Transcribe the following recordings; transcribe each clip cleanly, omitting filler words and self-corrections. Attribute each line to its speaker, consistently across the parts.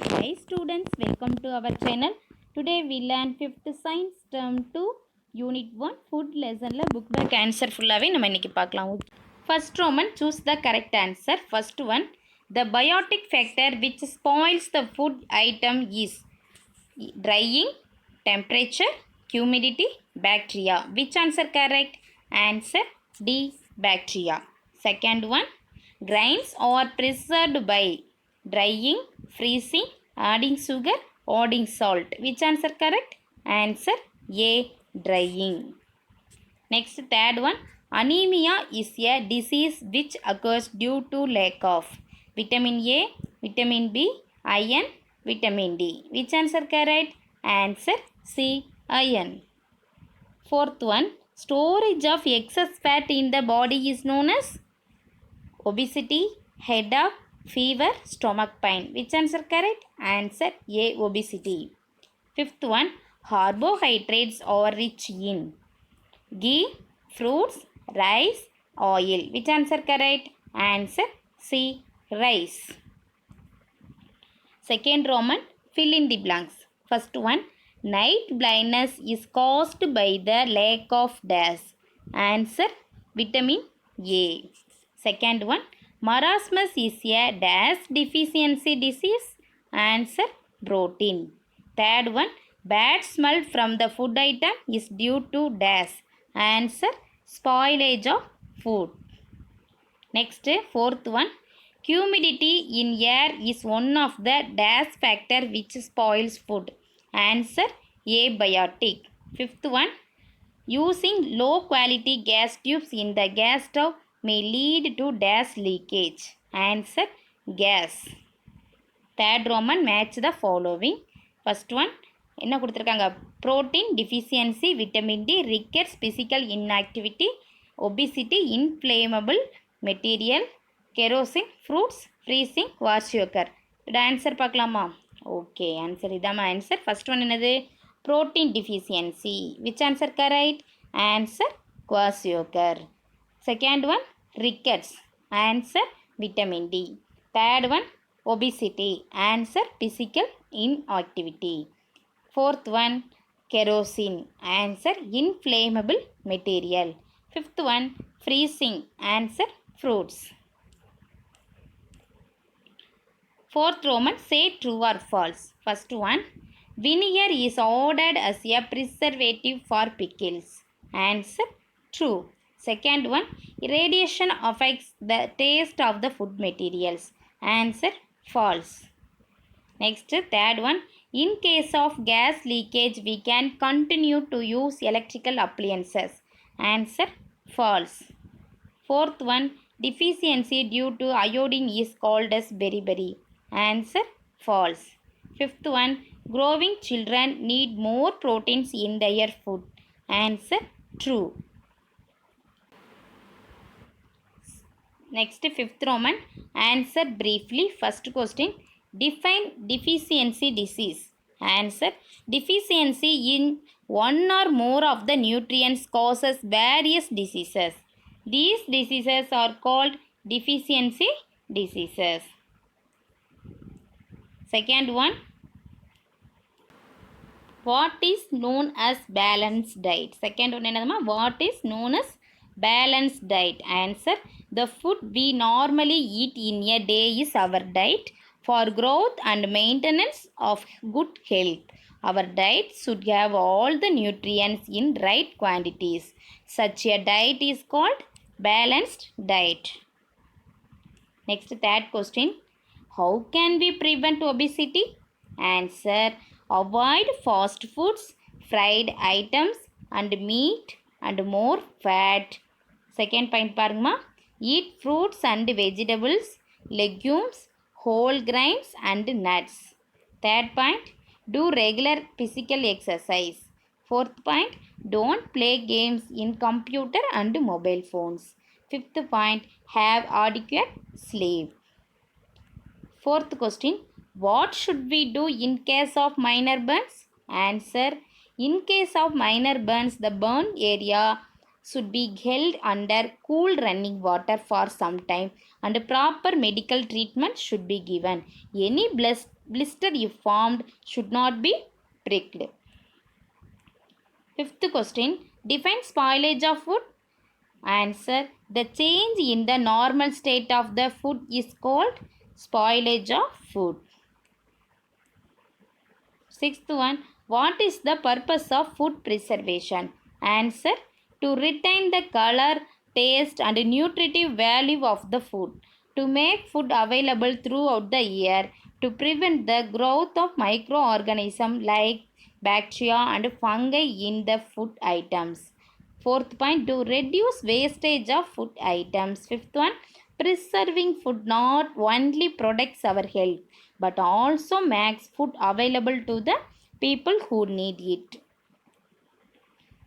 Speaker 1: Hi students, welcome to our channel. Today we learn 5th science term 2 unit 1 food lesson la book back answer fullave நம்ம இன்னைக்கு பார்க்கலாம். First Roman, choose the correct answer. First one, the biotic factor which spoils the food item is drying, temperature, humidity, bacteria. Which answer correct? Answer D, bacteria. Second one, grains are preserved by drying, freezing, adding sugar, adding salt. Which answer correct? Answer A, drying. Next, third one, anemia is a disease which occurs due to lack of vitamin A, vitamin B, iron, vitamin D. Which answer correct? Answer C, iron. Fourth one, storage of excess fat in the body is known as obesity, headache, fever, stomach pain. Which answer correct? Answer A, obesity. Fifth one, carbohydrates are rich in ghee, fruits, rice, oil. Which answer correct? Answer C, rice. Second Roman, fill in the blanks. First one, night blindness is caused by the lack of dash. Answer vitamin A. Second one, marasmus is a dash deficiency disease. Answer protein. Third one, bad smell from the food item is due to dash. Answer spoilage of food. Next, fourth one, humidity in air is one of the dash factor which spoils food. Answer abiotic. Fifth one, using low quality gas tubes in the gas stove may lead to gas leakage. Answer gas. Third Roman, match the following. First one, என்ன கொடுத்துருக்காங்க? Protein deficiency, vitamin D, rickets, physical inactivity, obesity, inflammable material, kerosene, fruits, freezing, kwashiorkor. இதோட answer பார்க்கலாமா? Okay, answer இதாம்மா answer. First one என்னது? Protein deficiency. Which answer correct? Answer kwashiorkor. Second one, rickets. Answer vitamin D. Third one, obesity. Answer physical inactivity. Fourth one, kerosene. Answer inflammable material. Fifth one, freezing. Answer fruits. Fourth Roman, say true or false. First one, vinegar is ordered as a preservative for pickles. Answer true. Second one, irradiation affects the taste of the food materials. Answer false. Next, third one, in case of gas leakage, we can continue to use electrical appliances. Answer false. Fourth one, deficiency due to iodine is called as beriberi. Answer false. Fifth one, growing children need more proteins in their food. Answer true. Next, fifth Roman, answer briefly. First question, define deficiency disease. Answer, deficiency in one or more of the nutrients causes various diseases. These diseases are called deficiency diseases. Second one, what is known as balanced diet? Second one என்னதுமா? What is known as balanced diet? Answer, the food we normally eat in a day is our diet for growth and maintenance of good health. Our diet should have all the nutrients in right quantities. Such a diet is called balanced diet. Next, third question, how can we prevent obesity? Answer, avoid fast foods, fried items and meat and more fat. Second point பாருங்கம்மா, eat fruits and vegetables, legumes, whole grains and nuts. Third point, do regular physical exercise. Fourth point, don't play games in computer and mobile phones. Fifth point, have adequate sleep. Fourth question, what should we do in case of minor burns? Answer, in case of minor burns, the burn area should be held under cool running water for some time and proper medical treatment should be given. Any blister if formed should not be pricked. Fifth question, define spoilage of food. Answer, the change in the normal state of the food is called spoilage of food. Sixth one, what is the purpose of food preservation? Answer, to retain the color, taste and nutritive value of the food, to make food available throughout the year, to prevent the growth of microorganisms like bacteria and fungi in the food items. Fourth point, to reduce wastage of food items. Fifth one, preserving food not only protects our health but also makes food available to the people who need it.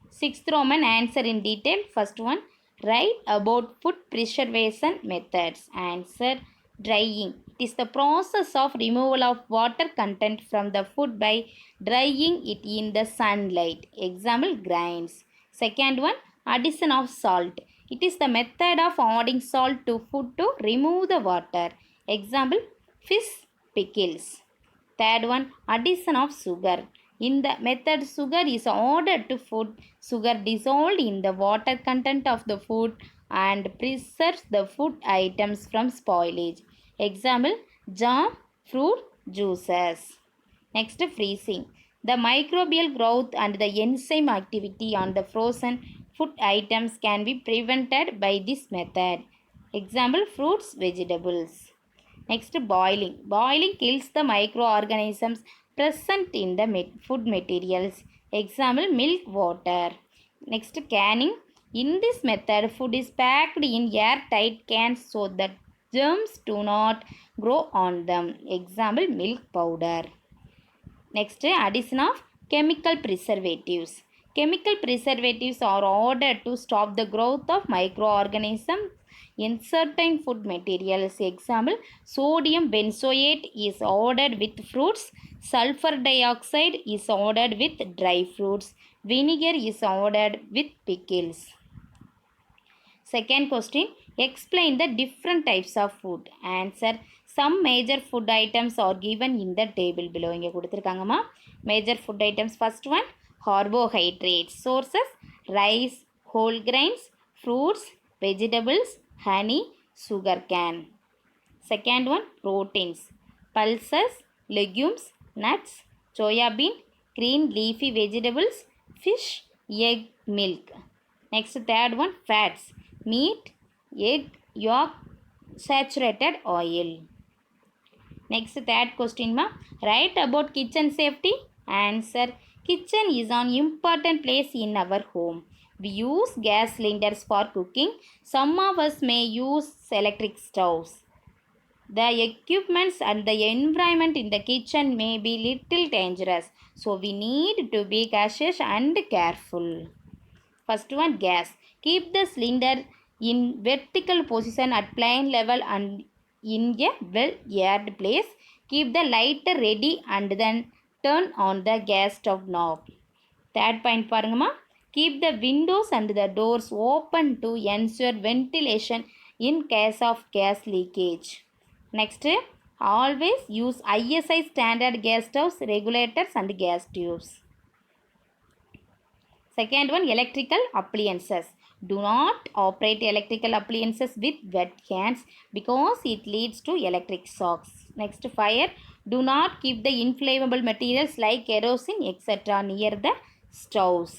Speaker 1: Sixth Roman, answer in detail. First one, write about food preservation methods. Answer, drying. It is the process of removal of water content from the food by drying it in the sunlight. Example, grains. Second one, addition of salt. It is the method of adding salt to food to remove the water. Example, fish pickles. Third one, addition of sugar. In the method, sugar is added to food. Sugar dissolved in the water content of the food and preserves the food items from spoilage. Example, jam, fruit juices. Next, freezing. The microbial growth and the enzyme activity on the frozen food items can be prevented by this method. Example, fruits, vegetables. Next, boiling. Boiling kills the microorganisms present in the food materials. Example, milk, water. Next, canning. In this method, food is packed in airtight cans so that germs do not grow on them. Example, milk powder. Next, addition of chemical preservatives. Chemical preservatives are ordered to stop the growth of microorganisms in certain food materials. Example, sodium benzoate is ordered with fruits. Sulfur dioxide is ordered with dry fruits. Vinegar is ordered with pickles. Second question, explain the different types of food. Answer, some major food items are given in the table below. இங்கே கொடுத்துருக்காங்கம்மா major food items. First one, carbohydrates. Sources, rice, whole grains, fruits, vegetables, honey, sugar cane. Second one, proteins. Pulses, legumes, nuts, soya bean, green leafy vegetables, fish, egg, milk. Next, third one, fats. Meat, egg, yolk, saturated oil. Next, third question, ma. Write about kitchen safety. Answer, kitchen is an important place in our home. We use gas cylinders for cooking. Some of us may use electric stoves. The equipments and the environment in the kitchen may be little dangerous, so we need to be cautious and careful. First one, gas. Keep the cylinder in vertical position at plane level and in a well-aired place. Keep the lighter ready and then turn on the gas stove knob. Third point பாருங்கம்மா, keep the windows and the doors open to ensure ventilation in case of gas leakage. Next, always use ISI standard gas stoves, regulators and gas tubes. Second one, electrical appliances. Do not operate electrical appliances with wet hands because it leads to electric shocks. Next, fire. Do not keep the inflammable materials like kerosene etc. near the stoves.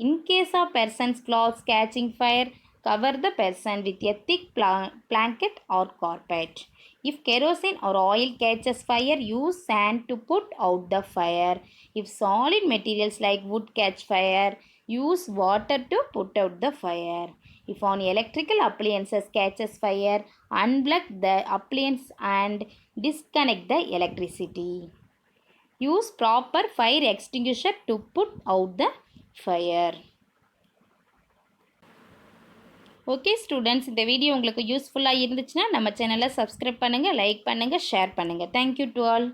Speaker 1: In case of person's clothes catching fire, cover the person with a thick blanket or carpet. If kerosene or oil catches fire, use sand to put out the fire. If solid materials like wood catch fire, use water to put out the fire. If on electrical appliances catches fire, unplug the appliance and disconnect the electricity. Use proper fire extinguisher to put out the fire. Okay students, இந்த video உங்களுக்கு யூஸ்ஃபுல்லாக இருந்துச்சுன்னா நம்ம சேனலை subscribe பண்ணுங்கள், like பண்ணுங்கள், share பண்ணுங்கள். Thank you to all.